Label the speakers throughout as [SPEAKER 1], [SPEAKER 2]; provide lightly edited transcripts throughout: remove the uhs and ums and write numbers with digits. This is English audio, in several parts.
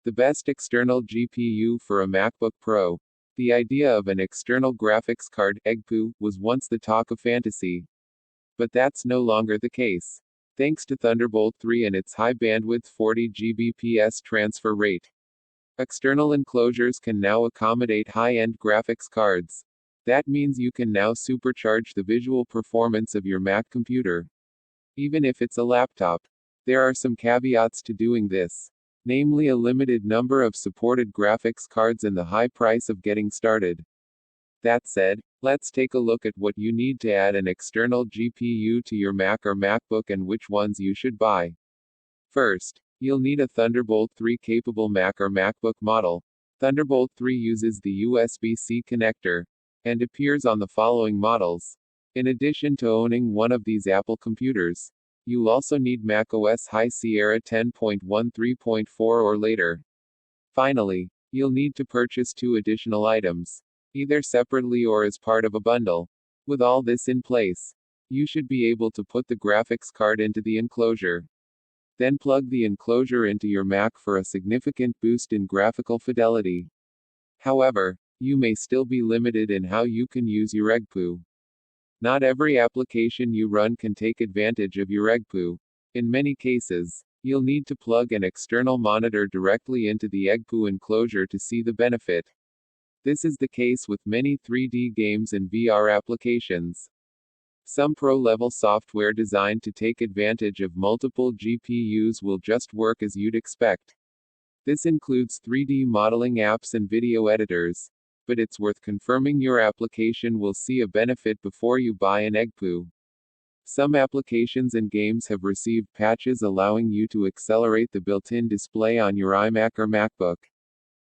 [SPEAKER 1] The best external GPU for a MacBook Pro. The idea of an external graphics card, eGPU, was once the talk of fantasy. But that's no longer the case. Thanks to Thunderbolt 3 and its high bandwidth 40 Gbps transfer rate. External enclosures can now accommodate high-end graphics cards. That means you can now supercharge the visual performance of your Mac computer. Even if it's a laptop. There are some caveats to doing this. Namely a limited number of supported graphics cards and the high price of getting started. That said, let's take a look at what you need to add an external GPU to your Mac or MacBook and which ones you should buy. First, you'll need a Thunderbolt 3 capable Mac or MacBook model. Thunderbolt 3 uses the USB-C connector and appears on the following models. In addition to owning one of these Apple computers, you'll also need macOS High Sierra 10.13.4 or later. Finally, you'll need to purchase 2 additional items, either separately or as part of a bundle. With all this in place, you should be able to put the graphics card into the enclosure. Then plug the enclosure into your Mac for a significant boost in graphical fidelity. However, you may still be limited in how you can use your eGPU. Not every application you run can take advantage of your eGPU. In many cases, you'll need to plug an external monitor directly into the eGPU enclosure to see the benefit. This is the case with many 3D games and VR applications. Some pro-level software designed to take advantage of multiple GPUs will just work as you'd expect. This includes 3D modeling apps and video editors. But it's worth confirming your application will see a benefit before you buy an eGPU. Some applications and games have received patches allowing you to accelerate the built-in display on your iMac or MacBook.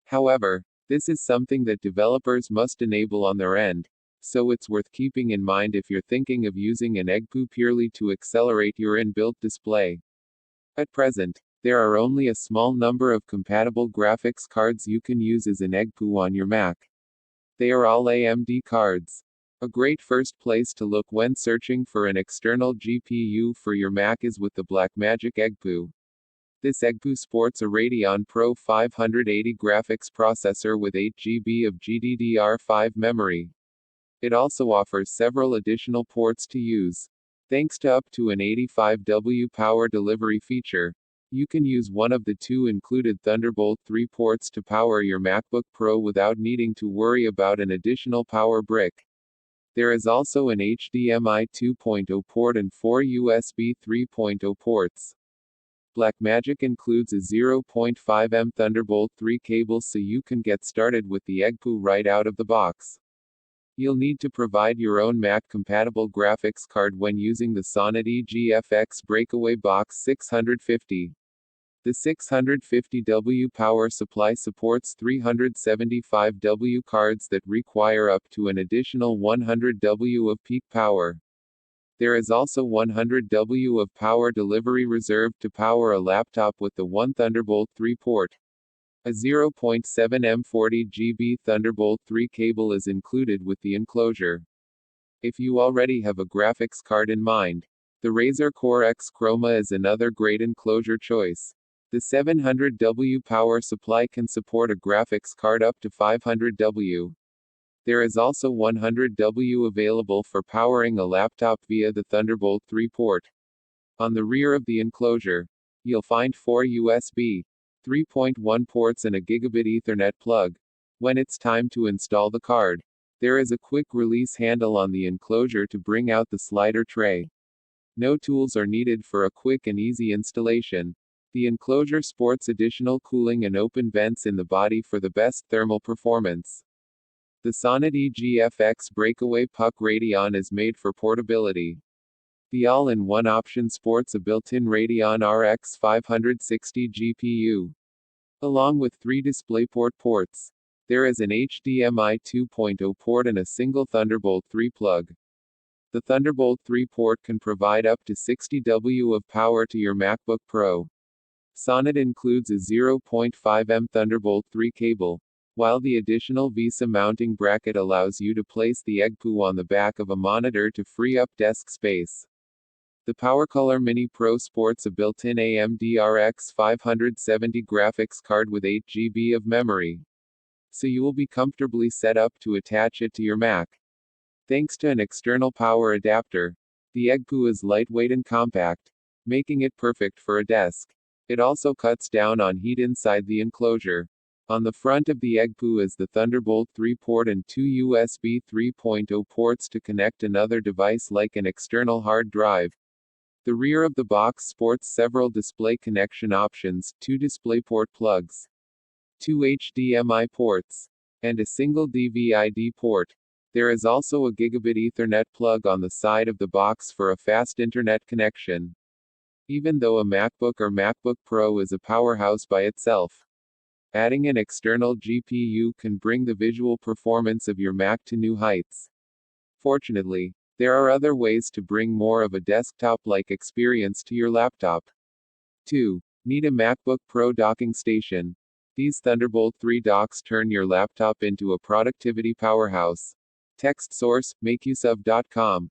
[SPEAKER 1] However, this is something that developers must enable on their end, so it's worth keeping in mind if you're thinking of using an eGPU purely to accelerate your inbuilt display. At present, there are only a small number of compatible graphics cards you can use as an eGPU on your Mac. They are all AMD cards. A great first place to look when searching for an external GPU for your Mac is with the Blackmagic eGPU. This eGPU sports a Radeon Pro 580 graphics processor with 8 GB of GDDR5 memory. It also offers several additional ports to use. Thanks to up to an 85W power delivery feature, you can use one of the 2 included Thunderbolt 3 ports to power your MacBook Pro without needing to worry about an additional power brick. There is also an HDMI 2.0 port and 4 USB 3.0 ports. Blackmagic includes a 0.5mm Thunderbolt 3 cable so you can get started with the eGPU right out of the box. You'll need to provide your own Mac-compatible graphics card when using the Sonnet eGFX Breakaway Box 650. The 650W power supply supports 375W cards that require up to an additional 100W of peak power. There is also 100W of power delivery reserved to power a laptop with the one Thunderbolt 3 port. A 0.7mm 40GB Thunderbolt 3 cable is included with the enclosure. If you already have a graphics card in mind, the Razer Core X Chroma is another great enclosure choice. The 700W power supply can support a graphics card up to 500W. There is also 100W available for powering a laptop via the Thunderbolt 3 port. On the rear of the enclosure, you'll find 4 USB 3.1 ports and a gigabit Ethernet plug. When it's time to install the card, there is a quick release handle on the enclosure to bring out the slider tray. No tools are needed for a quick and easy installation. The enclosure sports additional cooling and open vents in the body for the best thermal performance. The Sonnet eGFX Breakaway Puck Radeon is made for portability. The all-in-one option sports a built-in Radeon RX 560 GPU. Along with 3 DisplayPort ports, there is an HDMI 2.0 port and a single Thunderbolt 3 plug. The Thunderbolt 3 port can provide up to 60W of power to your MacBook Pro. Sonnet includes a 0.5mm Thunderbolt 3 cable, while the additional VESA mounting bracket allows you to place the eGPU on the back of a monitor to free up desk space. The PowerColor Mini Pro sports a built-in AMD RX 570 graphics card with 8 GB of memory, so you will be comfortably set up to attach it to your Mac. Thanks to an external power adapter, the eGPU is lightweight and compact, making it perfect for a desk. It also cuts down on heat inside the enclosure. On the front of the eGPU is the Thunderbolt 3 port and two USB 3.0 ports to connect another device like an external hard drive. The rear of the box sports several display connection options, two DisplayPort plugs, two HDMI ports, and a single DVI-D port. There is also a gigabit Ethernet plug on the side of the box for a fast internet connection. Even though a MacBook or MacBook Pro is a powerhouse by itself, adding an external GPU can bring the visual performance of your Mac to new heights. Fortunately, there are other ways to bring more of a desktop-like experience to your laptop. 2. Need a MacBook Pro docking station. These Thunderbolt 3 docks turn your laptop into a productivity powerhouse. Text source, makeuseof.com.